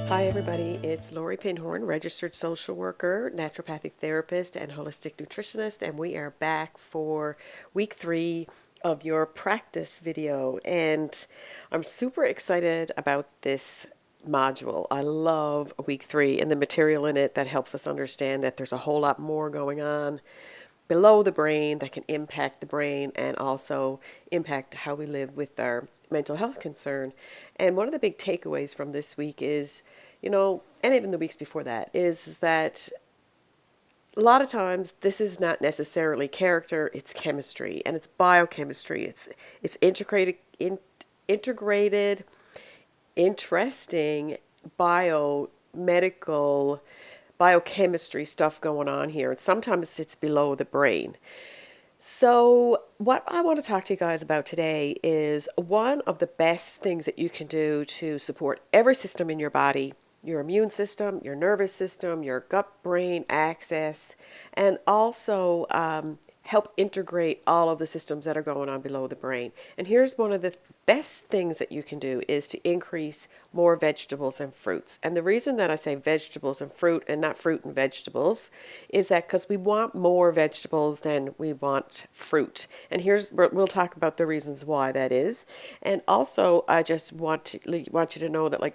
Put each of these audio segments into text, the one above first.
Hi, everybody. It's Lori Pinhorn, registered social worker, naturopathic therapist, and holistic nutritionist, and we are back for week 3 of your practice video. And I'm super excited about this module. I love week 3 and the material in it that helps us understand that there's a whole lot more going on below the brain that can impact the brain and also impact how we live with our mental health concern. And one of the big takeaways from this week is, and even the weeks before that, is that a lot of times this is not necessarily character, it's chemistry and it's biochemistry. It's integrated, interesting biomedical biochemistry stuff going on here. And sometimes it's below the brain. So, what I want to talk to you guys about today is one of the best things that you can do to support every system in your body, your immune system, your nervous system, your gut brain axis, and also help integrate all of the systems that are going on below the brain. And here's one of the best things that you can do is to increase more vegetables and fruits. And the reason that I say vegetables and fruit and not fruit and vegetables is that because we want more vegetables than we want fruit. And we'll talk about the reasons why that is. And also I just want you to know that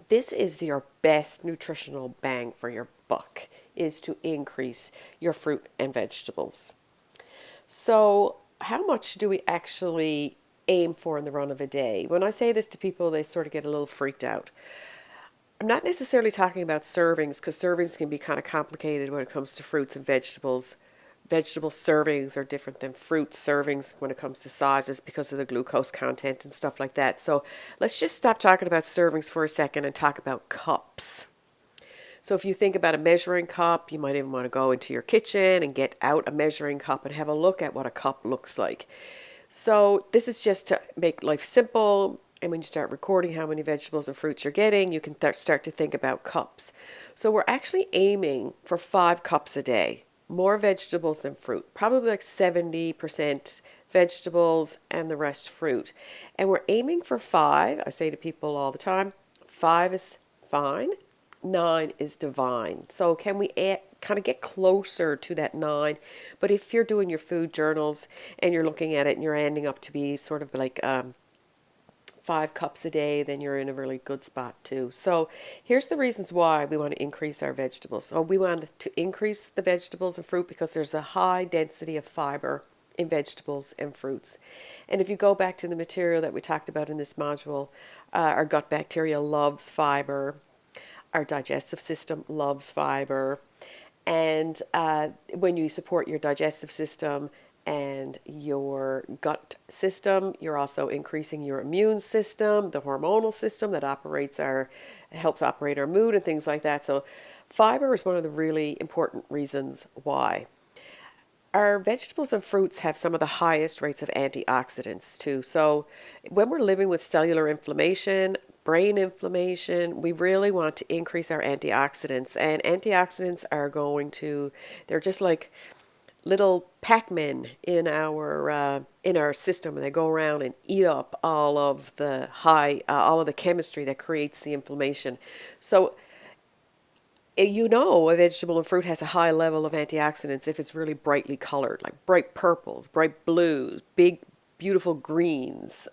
this is your best nutritional bang for your buck, is to increase your fruit and vegetables. So, how much do we actually aim for in the run of a day? When I say this to people, they sort of get a little freaked out. I'm not necessarily talking about servings because servings can be kind of complicated when it comes to fruits and vegetables. Vegetable servings are different than fruit servings when it comes to sizes because of the glucose content and stuff like that. So let's just stop talking about servings for a second and talk about cups. So if you think about a measuring cup, you might even want to go into your kitchen and get out a measuring cup and have a look at what a cup looks like. So this is just to make life simple. And when you start recording how many vegetables and fruits you're getting, you can start to think about cups. So we're actually aiming for 5 cups a day, more vegetables than fruit, probably like 70% vegetables and the rest fruit. And we're aiming for 5. I say to people all the time, 5 is fine. 9 is divine. So can we kind of get closer to that 9? But if you're doing your food journals and you're looking at it and you're ending up to be sort of like 5 cups a day, then you're in a really good spot too. So here's the reasons why we want to increase our vegetables. So we want to increase the vegetables and fruit because there's a high density of fiber in vegetables and fruits. And if you go back to the material that we talked about in this module, our gut bacteria loves fiber. Our digestive system loves fiber. And when you support your digestive system and your gut system, you're also increasing your immune system, the hormonal system that helps operate our mood and things like that. So fiber is one of the really important reasons why. Our vegetables and fruits have some of the highest rates of antioxidants too. So when we're living with cellular inflammation, brain inflammation, we really want to increase our antioxidants. And antioxidants they're just like little Pac-Men in our system, and they go around and eat up all of the chemistry that creates the inflammation. So a vegetable and fruit has a high level of antioxidants if it's really brightly colored, like bright purples, bright blues, big, beautiful greens,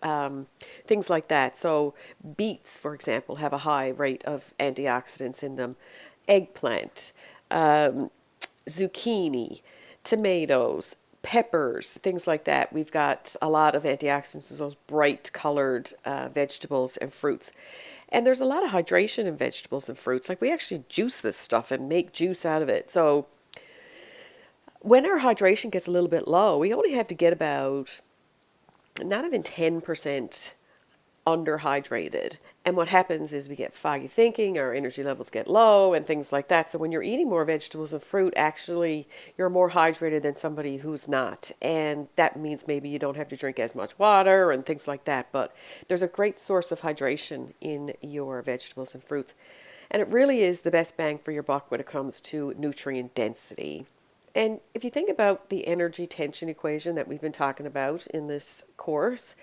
things like that. So beets, for example, have a high rate of antioxidants in them. Eggplant, zucchini, tomatoes, peppers, things like that. We've got a lot of antioxidants in those bright colored vegetables and fruits. And there's a lot of hydration in vegetables and fruits. Like we actually juice this stuff and make juice out of it. So when our hydration gets a little bit low, we only have to get about not even 10% underhydrated. And what happens is we get foggy thinking, our energy levels get low, and things like that. So when you're eating more vegetables and fruit, actually, you're more hydrated than somebody who's not. And that means maybe you don't have to drink as much water and things like that. But there's a great source of hydration in your vegetables and fruits. And it really is the best bang for your buck when it comes to nutrient density. And if you think about the energy tension equation that we've been talking about in this course,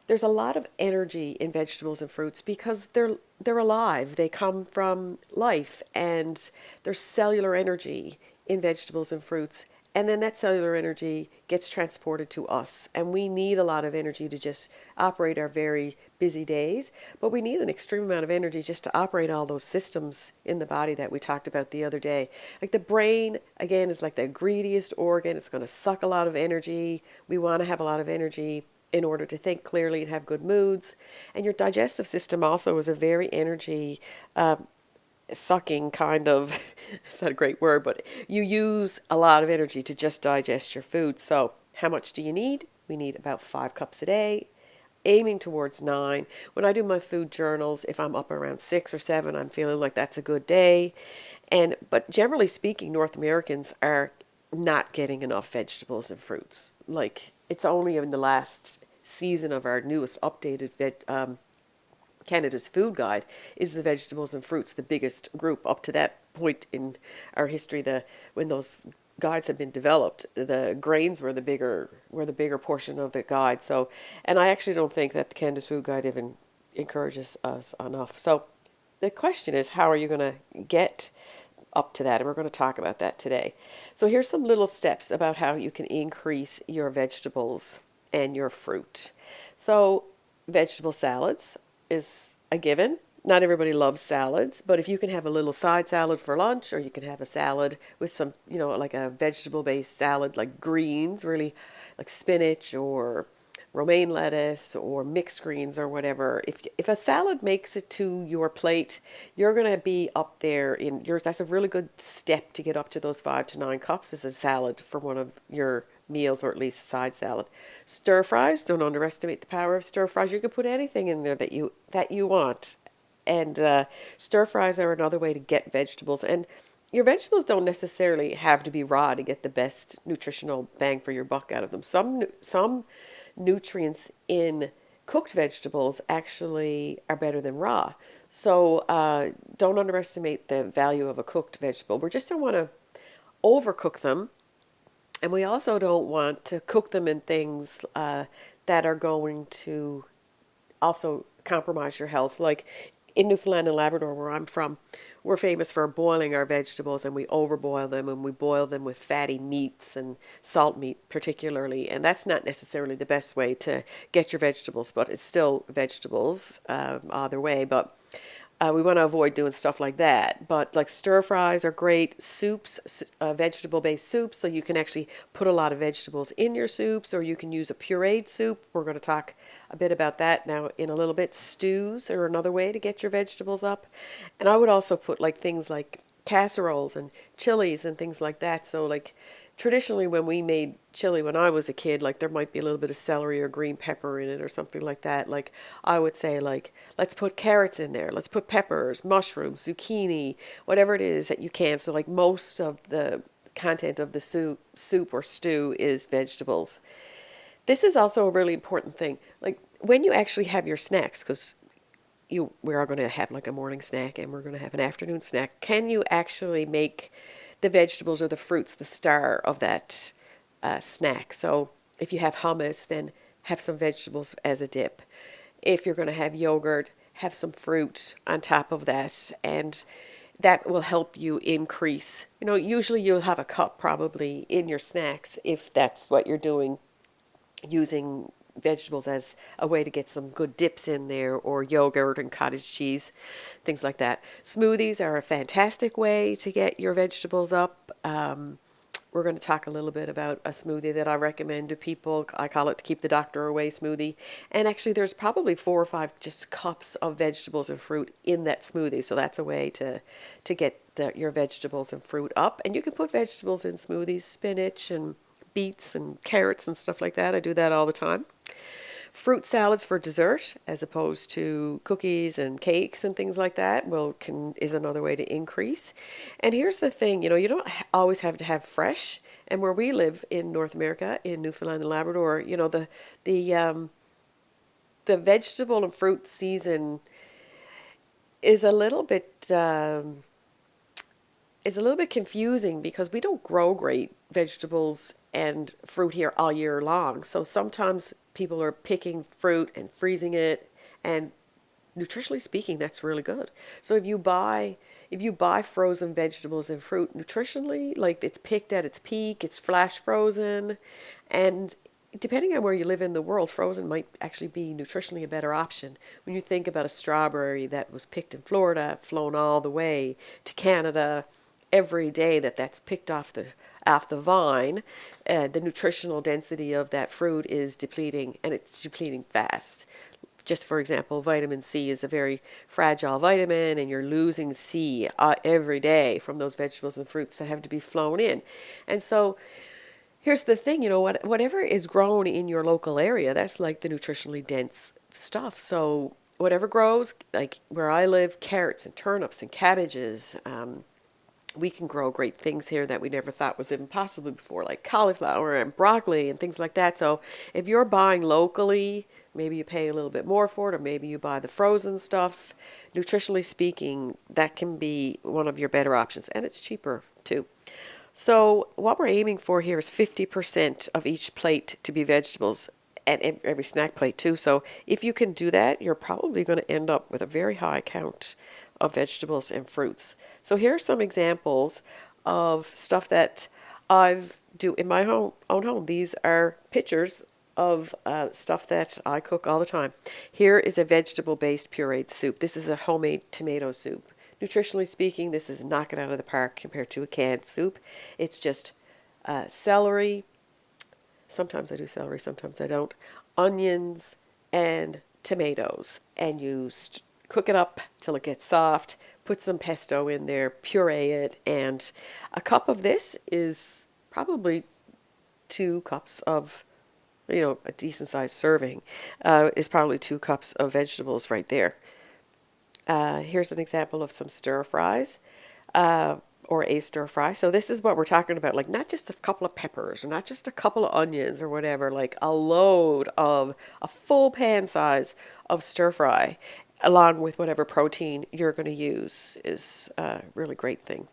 there's a lot of energy in vegetables and fruits because they're alive. They come from life, and there's cellular energy in vegetables and fruits. And then that cellular energy gets transported to us. And we need a lot of energy to just operate our very busy days. But we need an extreme amount of energy just to operate all those systems in the body that we talked about the other day. Like the brain, again, is like the greediest organ. It's going to suck a lot of energy. We want to have a lot of energy in order to think clearly and have good moods. And your digestive system also is a very energy sucking kind of, it's not a great word, but you use a lot of energy to just digest your food. So how much do you need? We need about 5 cups a day, aiming towards 9. When I do my food journals, if I'm up around 6 or 7, I'm feeling like that's a good day. But generally speaking, North Americans are not getting enough vegetables and fruits. Like it's only in the last season of our newest updated Canada's Food Guide is the vegetables and fruits the biggest group. Up to that point in our history, when those guides had been developed, the grains were the bigger portion of the guide. So, and I actually don't think that the Canada's Food Guide even encourages us enough. So, the question is, how are you going to get up to that? And we're going to talk about that today. So, here's some little steps about how you can increase your vegetables and your fruit. So, vegetable salads is a given. Not everybody loves salads, but if you can have a little side salad for lunch, or you can have a salad with some, like a vegetable based salad, like greens, really like spinach or romaine lettuce or mixed greens or whatever. If a salad makes it to your plate, you're going to be up there in yours. That's a really good step to get up to those 5 to 9 cups is a salad for one of your meals, or at least a side salad. Stir fries, don't underestimate the power of stir fries. You can put anything in there that you want. And stir fries are another way to get vegetables. And your vegetables don't necessarily have to be raw to get the best nutritional bang for your buck out of them. Some nutrients in cooked vegetables actually are better than raw. So don't underestimate the value of a cooked vegetable. We just don't want to overcook them, and we also don't want to cook them in things that are going to also compromise your health. Like in Newfoundland and Labrador, where I'm from, we're famous for boiling our vegetables, and we overboil them, and we boil them with fatty meats and salt meat particularly. And that's not necessarily the best way to get your vegetables, but it's still vegetables either way. But we want to avoid doing stuff like that. But like stir fries are great. Soups, vegetable-based soups, so you can actually put a lot of vegetables in your soups, or you can use a pureed soup. We're going to talk a bit about that now in a little bit. Stews are another way to get your vegetables up. And I would also put like things like casseroles and chilies and things like that. So like traditionally when we made chili when I was a kid, like there might be a little bit of celery or green pepper in it or something like that. Like I would say like let's put carrots in there, let's put peppers, mushrooms, zucchini, whatever it is that you can. So like most of the content of the soup or stew is vegetables. This is also a really important thing. Like when you actually have your snacks, because we are going to have like a morning snack and we're going to have an afternoon snack. Can you actually make the vegetables or the fruits the star of that snack? So if you have hummus, then have some vegetables as a dip. If you're going to have yogurt, have some fruit on top of that, and that will help you increase. Usually you'll have a cup probably in your snacks if that's what you're doing, using vegetables as a way to get some good dips in there, or yogurt and cottage cheese, things like that. Smoothies are a fantastic way to get your vegetables up. We're going to talk a little bit about a smoothie that I recommend to people. I call it Keep the Doctor Away smoothie. And actually there's probably 4 or 5 just cups of vegetables and fruit in that smoothie. So that's a way to get your vegetables and fruit up. And you can put vegetables in smoothies, spinach and beets and carrots and stuff like that. I do that all the time. Fruit salads for dessert, as opposed to cookies and cakes and things like that, is another way to increase. And here's the thing, you don't always have to have fresh. And where we live in North America, in Newfoundland and Labrador, the vegetable and fruit season is a little bit. is a little bit confusing because we don't grow great vegetables and fruit here all year long. So sometimes people are picking fruit and freezing it, and nutritionally speaking, that's really good. So if you buy frozen vegetables and fruit nutritionally, like it's picked at its peak, it's flash frozen, and depending on where you live in the world, frozen might actually be nutritionally a better option. When you think about a strawberry that was picked in Florida, flown all the way to Canada, every day that's picked off the vine, the nutritional density of that fruit is depleting, and it's depleting fast. Just for example, vitamin C is a very fragile vitamin, and you're losing C every day from those vegetables and fruits that have to be flown in. And so here's the thing, whatever is grown in your local area, that's like the nutritionally dense stuff. So whatever grows, like where I live, carrots and turnips and cabbages, we can grow great things here that we never thought was even possible before, like cauliflower and broccoli and things like that. So if you're buying locally, maybe you pay a little bit more for it, or maybe you buy the frozen stuff. Nutritionally speaking, that can be one of your better options, and it's cheaper too. So what we're aiming for here is 50% of each plate to be vegetables, and every snack plate too. So if you can do that, you're probably going to end up with a very high count of vegetables and fruits. So here are some examples of stuff that I've do in my own home. These are pictures of stuff that I cook all the time. Here is a vegetable-based pureed soup. This is a homemade tomato soup. Nutritionally speaking, this is knock it out of the park compared to a canned soup. It's just celery. Sometimes I do celery, sometimes I don't. Onions and tomatoes, and you cook it up till it gets soft. Put some pesto in there, puree it, and a cup of this is probably 2 cups of, a decent sized serving is probably 2 cups of vegetables right there. Here's an example of some stir fries, or a stir fry. So this is what we're talking about, like not just a couple of peppers or not just a couple of onions or whatever, like a load of a full pan size of stir fry along with whatever protein you're going to use is a really great thing.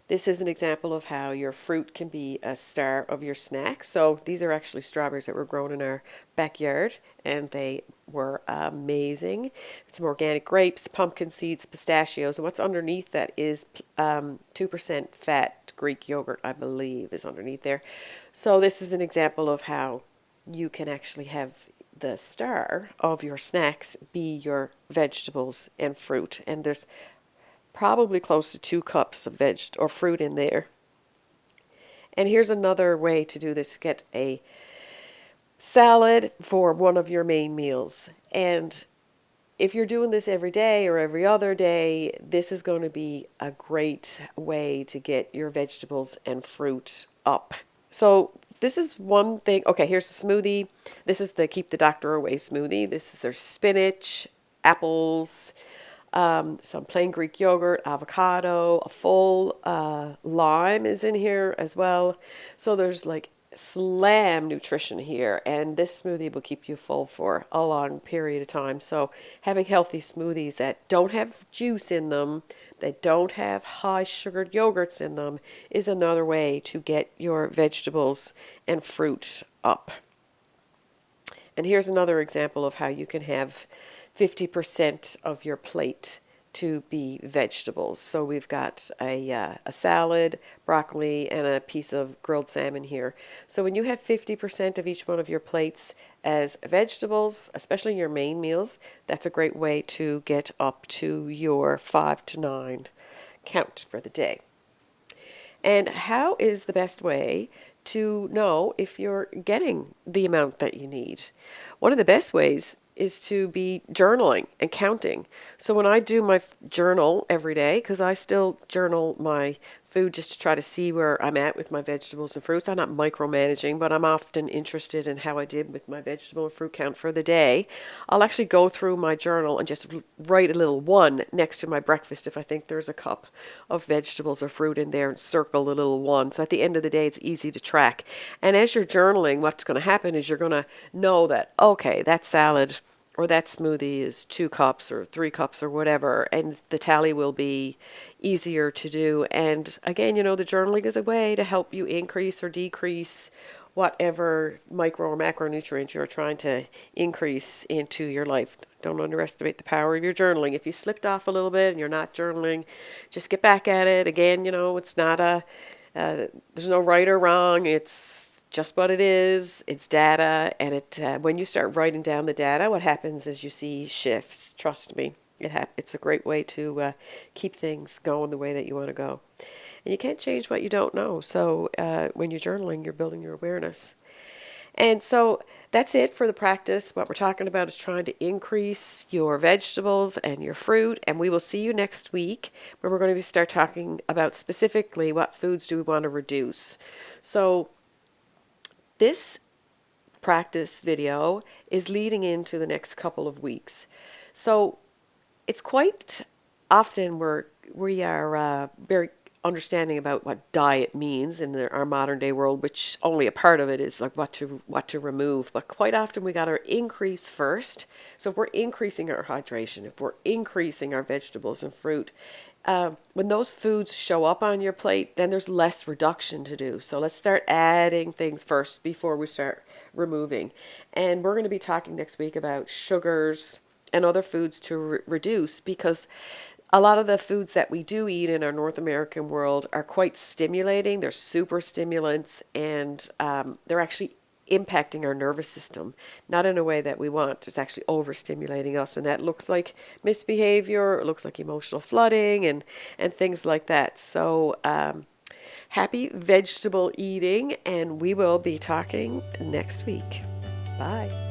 This is an example of how your fruit can be a star of your snack. So these are actually strawberries that were grown in our backyard, and they were amazing. Some organic grapes, pumpkin seeds, pistachios, and what's underneath that is 2% fat Greek yogurt, I believe, is underneath there. So this is an example of how you can actually have the star of your snacks be your vegetables and fruit. And there's probably close to 2 cups of veg or fruit in there. And here's another way to do this. Get a salad for one of your main meals. And if you're doing this every day or every other day, this is going to be a great way to get your vegetables and fruit up. So this is one thing. Okay, here's a smoothie. This is the Keep the Doctor Away smoothie. This is their spinach, apples, some plain Greek yogurt, avocado, a full lime is in here as well. So there's like slam nutrition here, and this smoothie will keep you full for a long period of time. So having healthy smoothies that don't have juice in them, that don't have high sugared yogurts in them, is another way to get your vegetables and fruit up. And here's another example of how you can have 50% of your plate to be vegetables. So we've got a salad, broccoli, and a piece of grilled salmon here. So when you have 50% of each one of your plates as vegetables, especially your main meals, that's a great way to get up to your 5 to 9 count for the day. And how is the best way to know if you're getting the amount that you need? One of the best ways is to be journaling and counting. So when I do my journal every day, because I still journal my food just to try to see where I'm at with my vegetables and fruits. I'm not micromanaging, but I'm often interested in how I did with my vegetable and fruit count for the day. I'll actually go through my journal and just write a little 1 next to my breakfast if I think there's a cup of vegetables or fruit in there, and circle the little 1. So at the end of the day, it's easy to track. And as you're journaling, what's going to happen is you're going to know that, okay, that salad or that smoothie is 2 cups or 3 cups or whatever, and the tally will be easier to do. And again, the journaling is a way to help you increase or decrease whatever micro or macronutrient you're trying to increase into your life. Don't underestimate the power of your journaling. If you slipped off a little bit and you're not journaling, just get back at it. Again, it's not there's no right or wrong. It's just what it is. It's data, and when you start writing down the data, what happens is you see shifts. Trust me, it's a great way to keep things going the way that you want to go. And you can't change what you don't know. So when you're journaling, you're building your awareness. And so that's it for the practice. What we're talking about is trying to increase your vegetables and your fruit. And we will see you next week, where we're going to start talking about specifically what foods do we want to reduce. So this practice video is leading into the next couple of weeks. So it's quite often we are very understanding about what diet means in our modern day world, which only a part of it is like what to remove. But quite often we got to increase first. So if we're increasing our hydration, if we're increasing our vegetables and fruit, when those foods show up on your plate, then there's less reduction to do. So let's start adding things first before we start removing. And we're going to be talking next week about sugars and other foods to reduce, because a lot of the foods that we do eat in our North American world are quite stimulating. They're super stimulants, and they're actually impacting our nervous system, not in a way that we want. It's actually overstimulating us, and that looks like misbehavior. It looks like emotional flooding and things like that. So happy vegetable eating, and we will be talking next week. Bye.